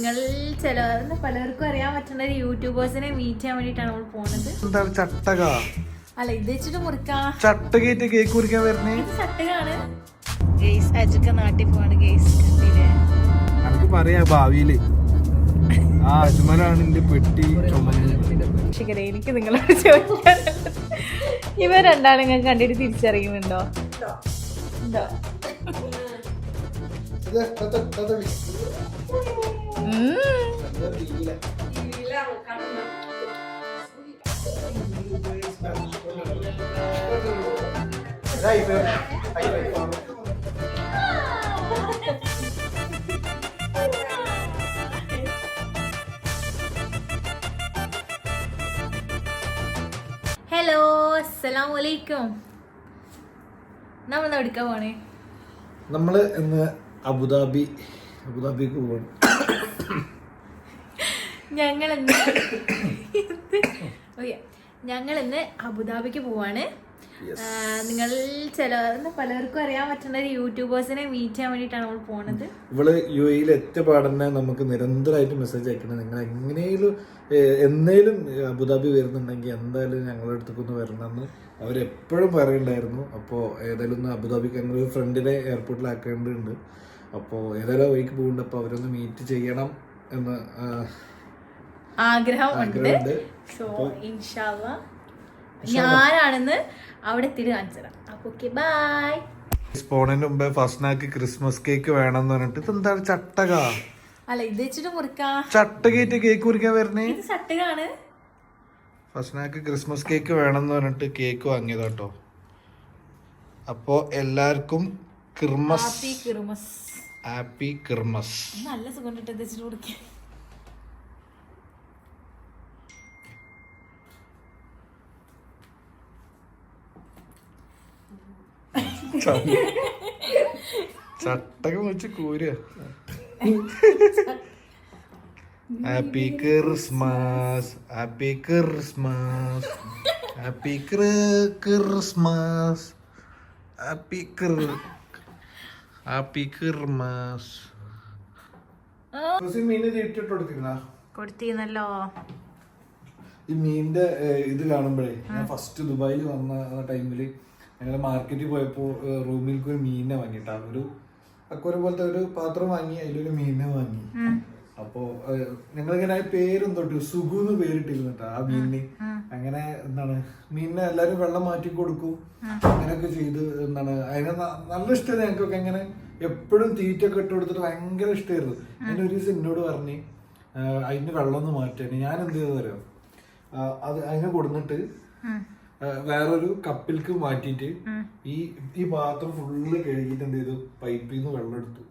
നിങ്ങൾ പലർക്കും അറിയാൻ പറ്റുന്ന ഒരു യൂട്യൂബേഴ്സിനെ മീറ്റ് ചെയ്യാൻ വേണ്ടിട്ടാണ് നമ്മൾ പോണത്. ചട്ടക അല്ല ഇത് വെച്ചിട്ട് മുറിക്കാം. ചട്ടകേറ്റ് കേക്ക് മുറിക്കാൻ വരുന്നേ ചട്ടകാണ്. ഗെയ്സ് അജുക്ക നാട്ടിൽ പോവാണ്. ഗെയ്സ് എനിക്ക് പറയാ ഭാവിയില് ആ അജ്മലാണ് എന്റെ പെട്ടി ചുമന്നത്. എനിക്ക് നിങ്ങളോട് ചോദിക്കാറുണ്ട്, ഇവർ രണ്ടാളും നിങ്ങൾക്ക് കണ്ടിട്ട് തിരിച്ചറിയുന്നുണ്ടോ? ഉണ്ടോ? ഹലോ, അസ്സലാമു അലൈക്കും. നമ്മൾ എവിടേക്കാ പോണേ? നമ്മള് ഇന്ന് അബുദാബിക്ക് പോവാണ്. ഞങ്ങളിന്ന് അബുദാബിക്ക് പോവാണ്. നിങ്ങൾ പലർക്കും അറിയാൻ പറ്റുന്ന ഒരു യൂട്യൂബേഴ്സിനെ മീറ്റ് ചെയ്യാൻ വേണ്ടിട്ടാണ് നമ്മൾ പോണത്. ഇവള് UAE എത്തിയ പാടന്നെ നമുക്ക് നിരന്തരമായിട്ട് മെസ്സേജ് അയക്കണം, നിങ്ങൾ എങ്ങനെയും എന്നേലും അബുദാബി വരുന്നുണ്ടെങ്കിൽ എന്തായാലും ഞങ്ങളുടെ അടുത്തേക്കൊന്ന് വരണമെന്ന് അവരെപ്പോഴും പറയുന്നുണ്ടായിരുന്നു. അപ്പോൾ ഏതായാലും ഒന്ന് അബുദാബിക്ക് ഞങ്ങൾ ഫ്രണ്ടിനെ എയർപോർട്ടിലാക്കേണ്ടതുണ്ട്. അപ്പോൾ ഏതായാലും വഴിക്ക് പോകുന്നുണ്ട്. അപ്പോൾ അവരൊന്ന് മീറ്റ് ചെയ്യണം എന്ന് ആഗ്രഹമുണ്ട്. സോ ഇൻഷാല്ലാ ഞാനാണെന്ന് അവിടെ എത്തിയിട്ട് കാണിച്ചതാണ്. അപ്പൊ ഓക്കെ, ബൈ. പോണതിന് മുമ്പേ ഫസ്നാക്ക് ക്രിസ്മസ് കേക്ക് വേണമെന്ന് പറഞ്ഞിട്ട് ഇതെന്താണ് ചട്ടക? അല്ല ഇത് വെച്ചിട്ട് മുറിക്കാം. ചട്ടകേറ്റ് കേക്ക് മുറിക്കാൻ വരുന്നേ ഇത് ചട്ടകാണ്. ഫസ്നാക്ക് ക്രിസ്മസ് കേക്ക് വേണമെന്ന് പറഞ്ഞിട്ട് കേക്ക് വാങ്ങിയതാട്ടോ. അപ്പോ എല്ലാവർക്കും ഹാപ്പി ക്രിസ്മസ്. നല്ല സുഖം കിട്ടും വെച്ചിട്ട് മുറിക്കാൻ. ചട്ടക വെച്ച് കൂര. Happy Christmas, happy Christmas, happy Christmas, happy Christmas. മീന് തീറ്റിട്ട് കൊടുത്തിരുന്നല്ലോ. ഈ മീനിന്റെ ഇത് കാണുമ്പോഴേ ഞാൻ ഫസ്റ്റ് ദുബായിൽ വന്ന ടൈമില് ഞങ്ങൾ മാർക്കറ്റിൽ പോയപ്പോൾ റൂമിലേക്ക് ഒരു മീനിനെ വാങ്ങിട്ടാ. ഒരു അക്വരം പോലത്തെ ഒരു പാത്രം വാങ്ങി, അതിലൊരു മീനിനെ വാങ്ങി. അപ്പോ ഞങ്ങളിങ്ങനെ പേരും തൊട്ട് സുഖുന്ന് പേരിട്ടിരുന്നിട്ടാ ആ മീനിന്. അങ്ങനെ എന്താണ് മീനിനെ എല്ലാരും വെള്ളം മാറ്റി കൊടുക്കും, അങ്ങനെയൊക്കെ ചെയ്ത് എന്താണ് അതിനെ നല്ല ഇഷ്ടമായിരുന്നു ഞങ്ങൾക്കൊക്കെ. അങ്ങനെ എപ്പോഴും തീറ്റൊക്കെ ഇട്ട് കൊടുത്തിട്ട് ഭയങ്കര ഇഷ്ടമായിരുന്നു. അതിന് ഒരു ദിവസം എന്നോട് പറഞ്ഞ് അതിന് വെള്ളം ഒന്ന് മാറ്റാൻ. ഞാൻ എന്ത് ചെയ്തു തരാം, അത് അതിനെ കൊടുത്തിട്ട് വേറൊരു കപ്പിലേക്ക് മാറ്റിയിട്ട് ഈ പാത്രം ഫുള്ള് കഴുകിയിട്ട് എന്ത് ചെയ്തു, പൈപ്പിൽ നിന്ന് വെള്ളം എടുത്തു.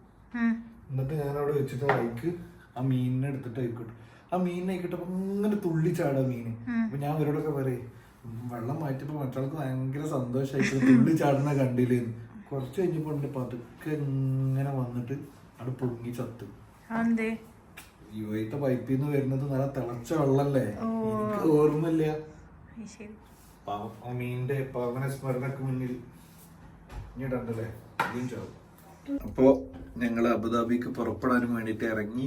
എന്നിട്ട് ഞാൻ അവിടെ വെച്ചിട്ട് വൈക്ക് ആ മീനിനെ എടുത്തിട്ട് ആയിക്കോട്ടെ. ആ മീനിനെ ആയിക്കോട്ടെ അങ്ങനെ തുള്ളിച്ചാടാ മീന്. അപ്പൊ ഞാൻ അവരോടൊക്കെ പറയും, വെള്ളം മാറ്റിയപ്പോ മറ്റൊരാൾക്ക് ഭയങ്കര സന്തോഷമായിട്ട് തുള്ളിച്ചാടുന്ന കണ്ടില്ലേന്ന്. കുറച്ച് കഴിഞ്ഞപ്പോ പതുക്കെ ഇങ്ങനെ വന്നിട്ട് അവിടെ പൊങ്ങി ചത്ത്. ഇവയത്തെ പൈപ്പിൽ നിന്ന് വരുന്നത് നല്ല തിളച്ച വെള്ളല്ലേ, എനിക്ക് ഓർമ്മയില്ല. ആ മീനിന്റെ പാവന സ്മരണക്ക് മുന്നിൽ ഇടണ്ടല്ലേ. അപ്പോ ഞങ്ങള് അബുദാബിക്ക് പുറപ്പെടാൻ വേണ്ടിട്ട് ഇറങ്ങി.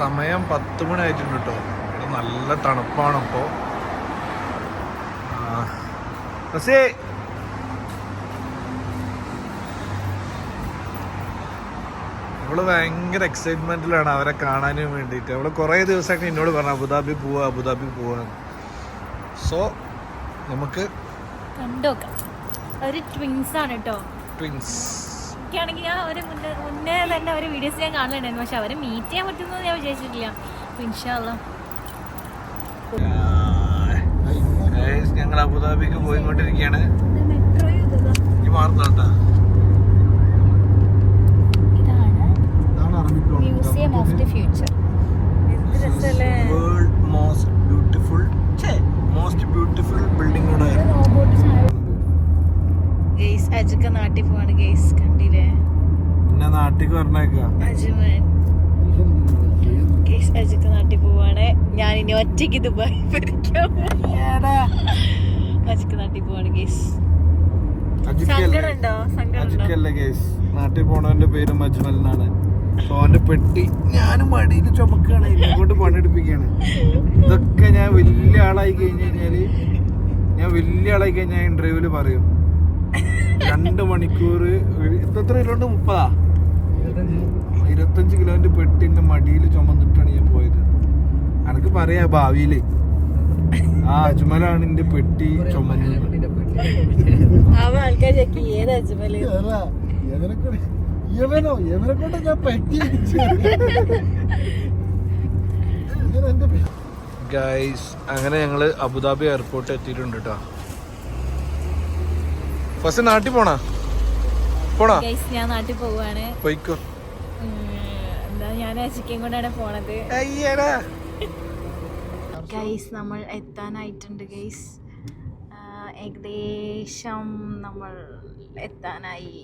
സമയം 10 മണി ആയിട്ടുണ്ട് കേട്ടോ. ഇവിടെ നല്ല തണുപ്പാണ്. അപ്പോ അവള് ഭയങ്കര എക്സൈറ്റ്മെന്റിലാണ് അവരെ കാണാനും വേണ്ടിയിട്ട്. അവള് കുറെ ദിവസമായിട്ട് എന്നോട് പറഞ്ഞു അബുദാബി പോവാ. സോ നമുക്ക് കണ്ടോക്കാം. ഒരു ട്വിൻസ് ആണ് കേട്ടോ. ട്വിൻസ് എനിക്കാണെങ്കിൽ ഞാൻ ഒരു മുന്നേ തന്നെ ഒരു വീഡിയോസ് ഞാൻ കാണലുണ്ടായിരുന്നു, പക്ഷെ അവരെ മീറ്റ് ചെയ്യാൻ പറ്റുമെന്ന് ഞാൻ വിചാരിച്ചിട്ടില്ല. ഇൻഷാല്ലാ ഞങ്ങൾ അബുദാബിക്ക് പോയിക്കൊണ്ടിരിക്കുകയാണ്. ഈ മാറുന്നോട്ടാ museum of the future. World most beautiful building കൂടെ. ഗെയ്സ് അജുക്ക നാട്ടിൽ പോവാണ്. ഗെയ്സ് കണ്ടില്ലേ, എന്നെ നാട്ടിക്ക് പറഞ്ഞേക്കാ. ഗെയ്സ് അജുക്ക നാട്ടിൽ പോവാണ്. ഞാൻ ഇനി ഒറ്റയ്ക്ക് ദുബായ് അജുക്ക നാട്ടിൽ പോവാണ്. ഗെയ്സ് നാട്ടിൽ പോണവന്റെ പേര് മജ്മൽ എന്നാണ്. ഓന്റെ പെട്ടി ഞാനും മടിയിൽ ചുമക്കാണ്, എന്നെ കൊണ്ട് പണിയെടുപ്പിക്കുകയാണ്. ഇതൊക്കെ ഞാൻ വലിയ ആളായി കഴിഞ്ഞാല് ഇന്റർവ്യൂല് പറയും 2 മണിക്കൂർ എത്ര കിലോണ്ട് 25 കിലോന്റെ പെട്ടിന്റെ മടിയിൽ ചുമന്നിട്ടാണ് ഞാൻ പോയത്. എനക്ക് പറയാ ഭാവിയില് ആ അജ്മലാണ് എന്റെ പെട്ടി ചുമന്നത്. ഗൈസ്, അങ്ങനെ ഞങ്ങള് അബുദാബി എയർപോർട്ട് എത്തിയിട്ടുണ്ട് കേട്ടോ. ഫസ്റ്റ് നാട്ടിൽ പോണോ? ഞാൻ നാട്ടിൽ പോവാണ്. പോയിക്കോ. എന്താ ഞാൻ ചിക്കൻ കൊണ്ടാണ് പോണത്. ഗൈസ് നമ്മൾ എത്താനായിട്ടുണ്ട് ഗൈസ്. ഏകദേശം നമ്മൾ എത്താനായി.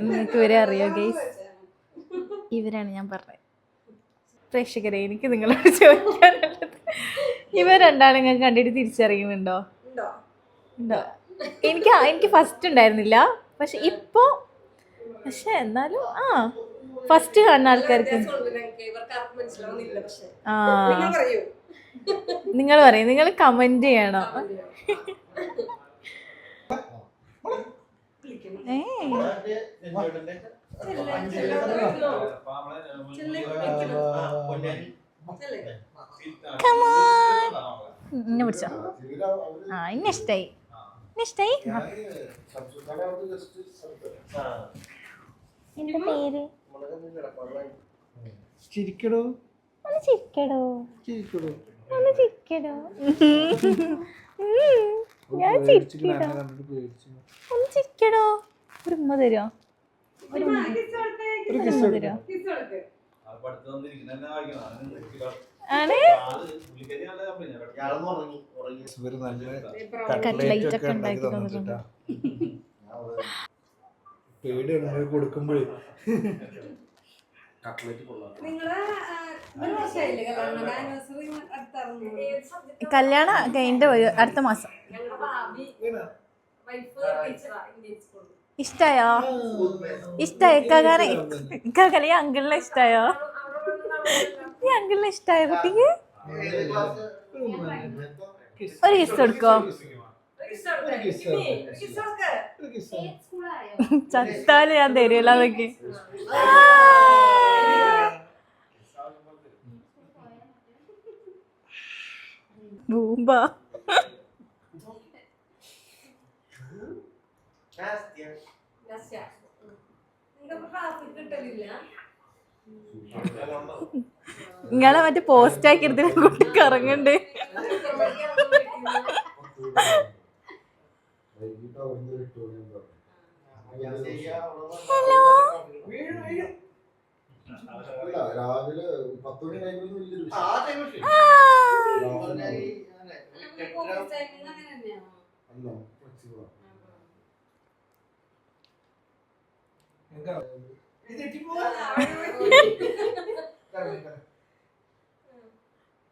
നിങ്ങൾക്ക് ഇവരെ അറിയോ ഗൈസ്? ഇവരാണ് ഞാൻ പറഞ്ഞത്. പ്രേക്ഷകരെ, എനിക്ക് നിങ്ങളോട് ചോദിക്കാനുള്ളത്, ഇവർ രണ്ടാളും നിങ്ങൾക്ക് കണ്ടിട്ട് തിരിച്ചറിയുന്നുണ്ടോ? ഉണ്ടോ? എനിക്ക് ഫസ്റ്റ് ഉണ്ടായിരുന്നില്ല, പക്ഷെ എന്നാലും ഫസ്റ്റ് കാണുന്ന ആൾക്കാർക്ക് നിങ്ങൾ പറയും, നിങ്ങൾ കമന്റ് ചെയ്യണോ? ഇന്നെ പിടിച്ചോ. ഇന്നെ ഇഷ്ടായി. എന്റെ പേര് ചിരിക്കടോ. ഞാൻ ചിരിക്കടോ. ഒന്ന് ചിരിക്കടോ. ഒരു ഉമ്മ തരുമോ? കട്ട്ലൈറ്റ് ഒക്കെ ഉണ്ടാക്കി തന്നിട്ടുണ്ട്. പേടിയാണ് കൊടുക്കുമ്പോഴേ. കല്യാണം കഴിഞ്ഞിട്ട് അടുത്ത മാസം. ഇഷ്ടായോ? ഇക്കാക്കലെ അങ്കിളിനെ ഇഷ്ടായോ? ഈ അങ്കിളിനെ ഇഷ്ടായോ കുട്ടിക്ക്? ഒരു കിസ് കൊടുക്കോ? ചത്താല് ഞാൻ തരില്ല അതൊക്കെ. ബൂമ്പ നിങ്ങളെ മറ്റേ പോസ്റ്റ് ആക്കി എടുത്തിട്ട് കുട്ടിക്ക് ഇറങ്ങണ്ട്. ഹലോ, രാവിലെ 10 മണി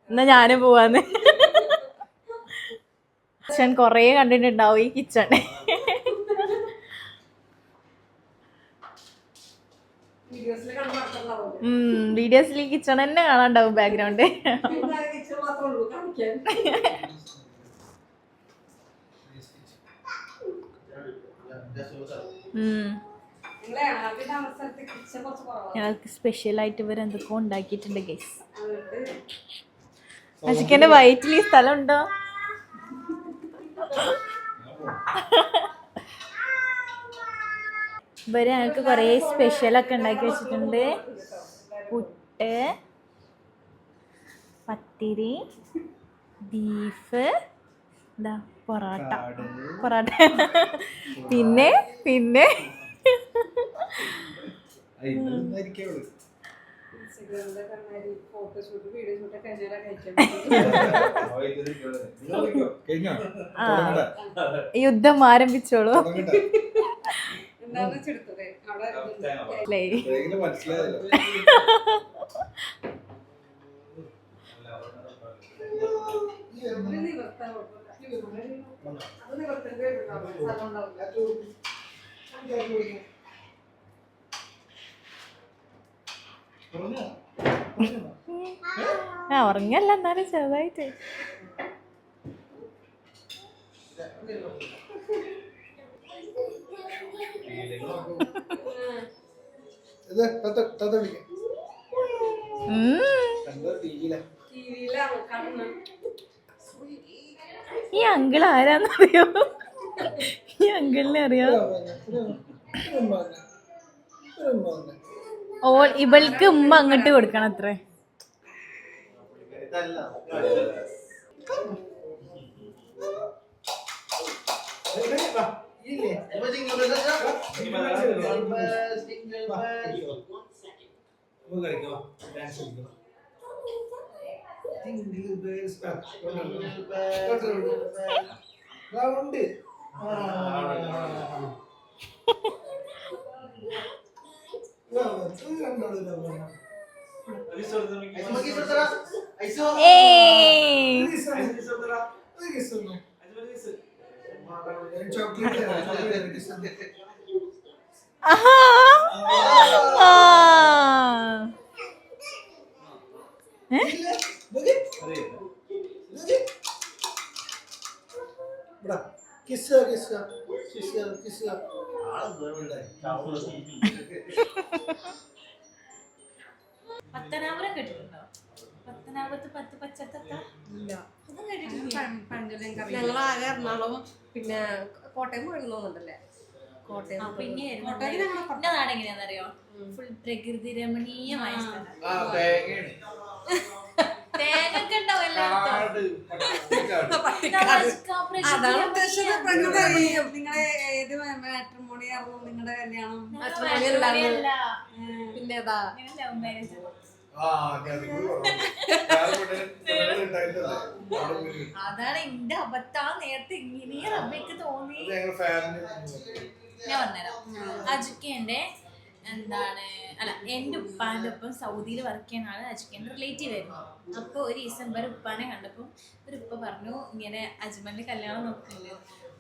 എന്നാ ഞാനും പോവാന്ന്. കിച്ചൺ കൊറേ കണ്ടിട്ടുണ്ടാവും ഈ കിച്ചൺ. വീഡിയോസിൽ ഈ കിച്ചൺ തന്നെ കാണാണ്ടാവും ബാക്ക്ഗ്രൗണ്ട്. ഞങ്ങൾക്ക് സ്പെഷ്യലായിട്ട് ഇവർ എന്തൊക്കെ ഉണ്ടാക്കിയിട്ടുണ്ട് ഗൈസ്. അജിക്കന്റെ വയറ്റിൽ ഈ സ്ഥലം ഉണ്ടോ? ഇവര് ഞങ്ങൾക്ക് കുറേ സ്പെഷ്യലൊക്കെ ഉണ്ടാക്കി വെച്ചിട്ടുണ്ട്. പുട്ട്, പത്തിരി, ബീഫ്, എന്താ പൊറോട്ട പിന്നെ യുദ്ധം ആരംഭിച്ചോളൂ. ഉറങ്ങല്ല എന്നാലും ചെറുതായിട്ട്. ഈ അങ്കിൾ ആരാന്നറിയോ? ഈ അങ്കിളിനെ അറിയോ? ഇവൾക്ക് ഉമ്മ അങ്ങോട്ട് കൊടുക്കണം അത്രേ. പത്തനാപുരം കേട്ടിട്ടുണ്ടോ? പത്തനാപുരത്ത് 10 പച്ചത്തത്ത ഞങ്ങളാകെ എറണാകുളം പിന്നെ കോട്ടയം പോയിരുന്നോന്നുണ്ടല്ലേ? പിന്നെ എന്റെ നാട് എങ്ങനെയാണെന്നറിയോ? ഫുൾ പ്രകൃതി രമണീയമായ സ്ഥലം. തേങ്ങൊക്കെ ഉണ്ടാവും എല്ലായിടത്തും. നിങ്ങളെ ഏത് മാട്രിമോണി ആയിരുന്നു നിങ്ങളുടെ കല്യാണം? പിന്നെ അതാണ് എന്റെ അബദ്ധം. നേരത്തെ ഇങ്ങനെ റബ്ബയ്ക്ക് തോന്നി. ഞാൻ പറഞ്ഞുതരാം. അജുക്കേന്റെ എന്താണ് എന്റെ ഉപ്പാന്റെ ഒപ്പം സൗദിയിൽ വർക്ക് ചെയ്യുന്ന ആള് അജുക്കേന്റെ റിലേറ്റീവ് ആയിരുന്നു. അപ്പൊ ഒരു ദിവസം വരെ ഉപ്പാനെ കണ്ടപ്പോ ഒരു ഉപ്പ പറഞ്ഞു ഇങ്ങനെ അജ്മലിന്റെ കല്യാണം നോക്കുന്നുണ്ട്.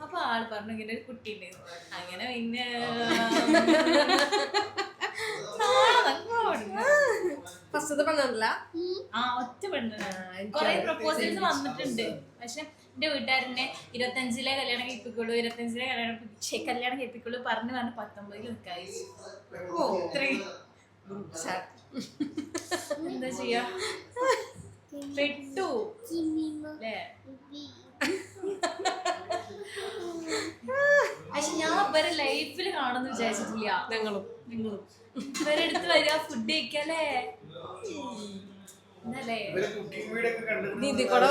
അപ്പൊ ആള് പറഞ്ഞു ഇങ്ങനെ ഒരു കുട്ടിയുണ്ട്. അങ്ങനെ പിന്നെ ഒറ്റ പെണ്ണ കൊറേ പ്രപ്പോസൽസ് വന്നിട്ടുണ്ട്. പക്ഷെ എന്റെ വീട്ടുകാരനെ 25-ലെ കല്യാണം കഴിപ്പിക്കുള്ളൂ, 25-ലെ കല്യാണം കഴിപ്പിക്കുള്ളൂ പറഞ്ഞു 19-ൽ നിൽക്കായി. എന്താ ചെയ്യാ, പെട്ടു അല്ലേ? പക്ഷെ ഞാൻ ഇവരെ ലൈഫിൽ കാണുന്നു വിചാരിച്ചിട്ടില്ല. നിങ്ങളും ഇവരെ അടുത്ത് വരിക, ഫുഡ് കഴിക്കല്ലേ. നീതി കൂടെ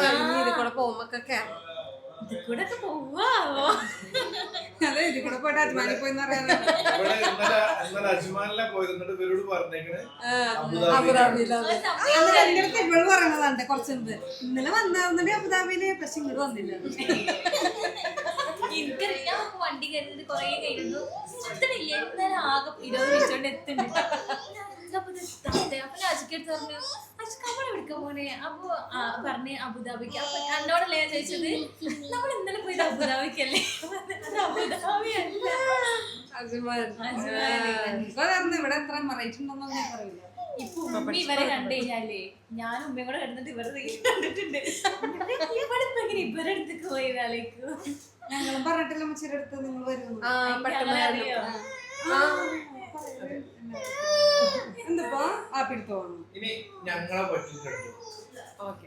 പോകുമ്പോഴൊക്കെ ഇതിക്കൂടെ ഒക്കെ പോവാവോ? അതെ, ഇതിൽ കൂടെ പോയിട്ട് അജ്മാനിൽ പോയിന്ന് ഇവള് പറയണതാണ് കുറച്ച് മുമ്പ്. ഇന്നലെ വന്നിരുന്നുണ്ട് അബുദാബിയില്, പക്ഷെ ഇങ്ങോട്ട് വന്നില്ല. എനിക്കറിയാം വണ്ടി കയറുന്നത് കൊറേ കഴിഞ്ഞു. എത്തണില്ല, എന്നാലും ആകെ 20 മിനിറ്റ് കൊണ്ട് എത്തുന്നുണ്ട്. അപ്പൊ അജിക്കെടുത്ത് പറഞ്ഞു നമ്മൾ എവിടുക്കാൻ പോണേ? അപ്പൊ പറഞ്ഞ് അബുദാബിക്ക്. അപ്പൊ എന്നോടല്ലേ ഞാൻ ചോദിച്ചത്, നമ്മൾ ഇന്നലെ പോയത് അബുദാബിക്കല്ലേ? അബുദാബി അല്ല, ഇവിടെ എത്ര റേറ്റ് ഉണ്ടോന്നും ഞാൻ പറയില്ല. ഇപ്പൊ ഉമ്മ ഇവരെ കണ്ടു കഴിഞ്ഞാലേ ഞാനും ഉമ്മയും കൂടെ കിടന്നിട്ട് ഇവരെ കണ്ടിട്ടുണ്ട്. ഇവിടെ ഇപ്പൊ എങ്ങനെ ഇവരെ അടുത്തേക്ക് പോയതാലേക്ക് ഞങ്ങളും പറഞ്ഞിട്ടില്ല മുച്ചിയുടെ അടുത്ത് നിങ്ങൾ വരുന്നു. എന്തിപ്പോ ആപ്പിടുത്ത് പോകണം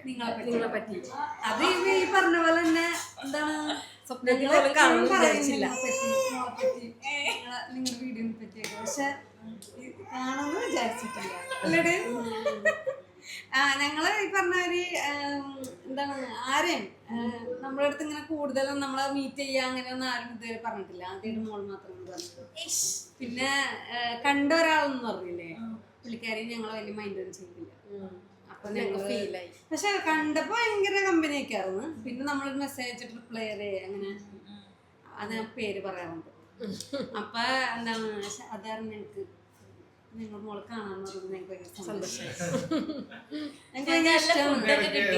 നിങ്ങളെ പറ്റി. അത് ഈ പറഞ്ഞ പോലെ തന്നെ എന്താണ് നിങ്ങളുടെ വീഡിയോനെ പറ്റിയൊക്കെ, പക്ഷെ കാണുമെന്ന് വിചാരിച്ചിട്ടില്ല അല്ലേ? ഞങ്ങള് ഈ പറഞ്ഞവര് എന്താണ് ആരെയും നമ്മുടെ അടുത്ത് ഇങ്ങനെ കൂടുതലും നമ്മളെ മീറ്റ് ചെയ്യാ അങ്ങനെയൊന്നും ആരും ഇതുവരെ പറഞ്ഞിട്ടില്ല. ആദ്യമായിട്ട് മോൾ മാത്രമേ പറഞ്ഞിട്ടുള്ളൂ. പിന്നെ കണ്ട ഒരാളെന്ന് പറഞ്ഞില്ലേ, പുള്ളിക്കാരി ഞങ്ങളെ വലിയ മൈൻഡൊന്നും ചെയ്തില്ല. അപ്പൊ ഞങ്ങൾ ഫീലായി. പക്ഷെ കണ്ടപ്പോ ഭയങ്കര കമ്പനി ഒക്കെയായിരുന്നു. പിന്നെ നമ്മളൊരു മെസ്സേജ് റിപ്ലൈ അങ്ങനെ അത് പേര് പറയാറുണ്ട്. അപ്പൊ എന്താണ് അതായിരുന്നു ഞങ്ങക്ക് നിങ്ങളുടെ മോളെ കാണാന്ന് പറയുന്നത് ഞങ്ങൾക്ക് ഭയങ്കര സന്തോഷം. ഞങ്ങൾക്ക് നല്ല ഫുഡൊക്കെ കിട്ടി.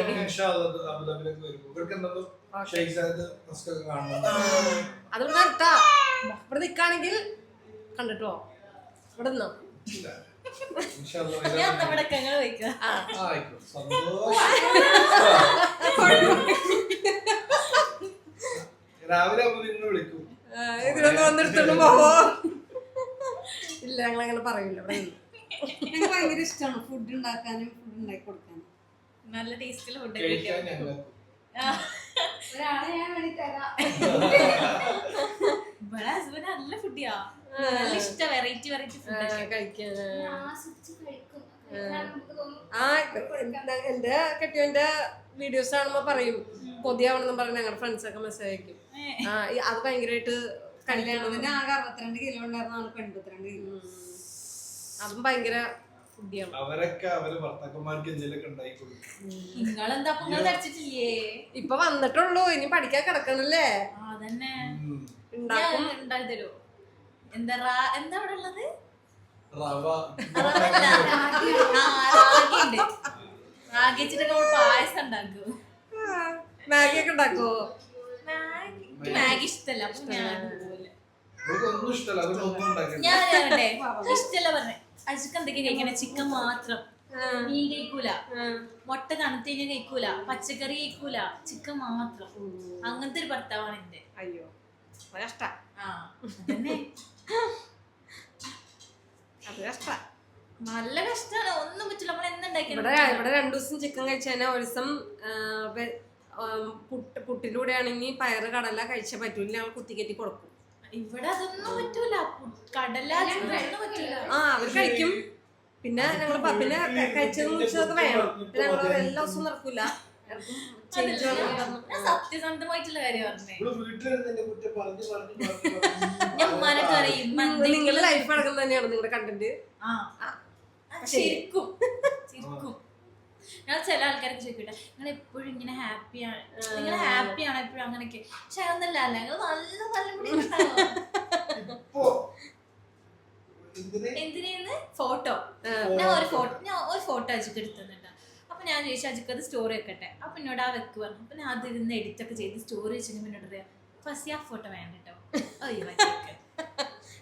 അത് നിർത്താ. ഇവിടെ നിക്കാണെങ്കിൽ കണ്ടിട്ടോ ഇവിടെ നിന്നോ. ഞാൻ നമ്മുടെ കങ്ങൾ വയ്ക്കാം. രാവിലെ വിളിക്കും. ഇതിലൊന്ന് വന്നെടുത്തോണ്ട് പോവോ? ഇല്ല, ഞങ്ങളങ്ങനെ പറയൂല. ഇവിടെ എനിക്ക് ഭയങ്കര ഇഷ്ടമാണ് ഫുഡ് ഉണ്ടാക്കാനും ഫുഡ് ഉണ്ടാക്കി കൊടുക്കാനും. നല്ല ടേസ്റ്റില് ഫുഡൊക്കെ കിട്ടിയോ? ഒരാളെ ഞാൻ വേണ്ടി തരാം. ഇവിടെ ഹസ്ബൻഡ് നല്ല ഫുഡിയാ, നല്ല ഇഷ്ടം. വെറൈറ്റി ഫുഡൊക്കെ കഴിക്കാൻ. കഴിക്കും. എന്റെ കെട്ടിയോന്റെ വീഡിയോസ് കാണുമ്പോ പറയും കൊതിയാവണമെന്ന് പറഞ്ഞ് ഞങ്ങളുടെ ഫ്രണ്ട്സ് ഒക്കെ മെസ്സേജ് അയക്കും. അത് ഭയങ്കരമായിട്ട് കല്യാണത്തിന് ആകെ 62 കിലോ ഉണ്ടായിരുന്ന ആൾക്ക് 82 കിലോ. അതും ഭയങ്കര ഫുഡിയാണ്. അവരൊക്കെ അവര് ഭർത്താക്കന്മാർക്ക് എന്തെങ്കിലുമൊക്കെ ഉണ്ടാക്കി കൊടുക്കും. നിങ്ങളെന്താ നിങ്ങൾ ധരിച്ചിട്ടില്ലേ? ഇപ്പൊ വന്നിട്ടുള്ളൂ, ഇനി പഠിക്കാൻ കിടക്കണല്ലേ. അതന്നെ ഉണ്ടാക്കും. ഉണ്ടാക്കി തരുമോ? എന്താ അവിടെ ഉള്ളത്? റവ റാഗിണ്ട്. റാഗി വെച്ചിട്ടൊക്കെ നമ്മൾ പായസം ഉണ്ടാക്കും. മാഗി ഒക്കെ ഉണ്ടാക്കുവോ? മാഗി ഇഷ്ടല്ല, അപ്പൊ ഞാൻ ഒന്നും ഇഷ്ടമല്ല. ഞാൻ ഇഷ്ടല്ല പറഞ്ഞേ. അജിക്ക് എന്തൊക്കെ കഴിക്കണേ? ചിക്കൻ മാത്രം, മീൻ കഴിക്കൂല, മുട്ട തണുത്ത് കഴിഞ്ഞാൽ കഴിക്കൂല, പച്ചക്കറി കഴിക്കൂല, ചിക്കൻ മാത്രം. അങ്ങനത്തെ ഒരു ഭർത്താവാണ് എന്റെ. അയ്യോ കഷ്ട. അതന്നെ അത് കഷ്ട, നല്ല കഷ്ടാണ്. ഒന്നും പറ്റില്ല. നമ്മൾ എന്തുണ്ടാക്കിയാലും ഇവിടെ 2 ദിവസം ചിക്കൻ കഴിച്ചാൽ ഒരു ദിവസം പുട്ടിന്റെ കൂടെ ആണെങ്കിൽ പയറ് കടല കഴിച്ചാൽ പറ്റൂല. ഞങ്ങൾ കുത്തിക്കറ്റി കൊടുക്കും. ഇവിടെ അതൊന്നും പറ്റൂല. കടല ഒന്നും പറ്റൂല. അവര് കഴിക്കും. പിന്നെ ഞങ്ങള് പിന്നെ കഴിച്ചത് മുറിച്ചതൊക്കെ വേണം. പിന്നെ ഞങ്ങള് എല്ലാ ദിവസവും നടക്കൂല. സത്യസന്ധമായിട്ടുള്ള കാര്യം പറഞ്ഞേ. നിങ്ങളുടെ ലൈഫ് അടക്കം തന്നെയാണ് നിങ്ങളുടെ കണ്ടന്റ്. ശരിക്കും ശരിക്കും ഞാൻ ചില ആൾക്കാരൊക്കെ ചോദിക്കട്ടെ, നിങ്ങൾ എപ്പോഴും ഇങ്ങനെ ഹാപ്പിയാണ്, നിങ്ങൾ ഹാപ്പിയാണ് എപ്പോഴും അങ്ങനെയൊക്കെ. പക്ഷെ അതൊന്നല്ല, ഞങ്ങൾ നല്ല നല്ല കൂടി എന്തിനേന്ന് ഫോട്ടോ. ഞാൻ ഒരു ഫോട്ടോ അജിക്ക് എടുത്തുന്നുണ്ട്. അപ്പൊ ഞാൻ ചോദിച്ചു അജിക്ക് അത് സ്റ്റോറി വെക്കട്ടെ. അപ്പൊ എന്നോട് ആ വെക്ക് പറഞ്ഞു. അപ്പൊ ഞാൻ അതിരുന്ന് എഡിറ്റ് ഒക്കെ ചെയ്ത് സ്റ്റോറി വെച്ചെങ്കിൽ എന്നോട് പറയാം ഫസ്റ്റ് ആ ഫോട്ടോ വേണ്ട കേട്ടോ.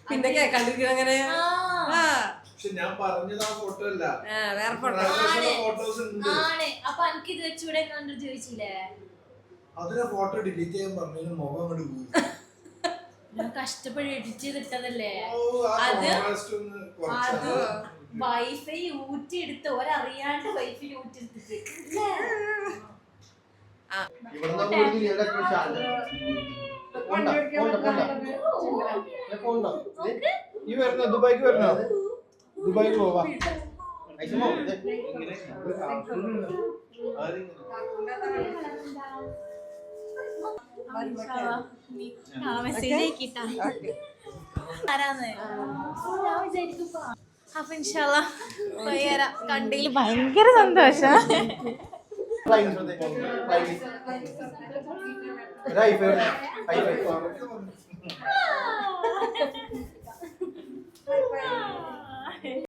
പിന്നെ കേൾക്കാണ്ടിരിക്കും അങ്ങനെ. ഞാൻ പറഞ്ഞത് ആ ഫോട്ടോ അല്ല, വേറെ ഫോട്ടോ ആണ്. അപ്പൊ എനിക്ക് ഇത് വെച്ചൂടെ കണ്ടു ചോദിച്ചില്ലേ? അതിനെ ഫോട്ടോ ഡിലീറ്റ് ചെയ്യാൻ പറഞ്ഞു. മുഖം അങ്ങോട്ട് പോയി. ഞാൻ കഷ്ടപ്പെട്ട് എഡിറ്റ് ചെയ്തിട്ടതല്ലേ. അത് വൈഫൈ ഊറ്റി എടുത്ത് ഒരറിയാണ്ട് വൈഫൈ ഊറ്റി എടുത്തിട്ട് ഈ വരണോ? ദുബായിക്ക് വരണോ? ദുബായിക്ക് പോവാ. മെസ്സേജ് ആക്കിട്ടാ ആരാന്ന് അപ്പൊ ഇൻഷാല്ലാ കണ്ടതിൽ ഭയങ്കര സന്തോഷം.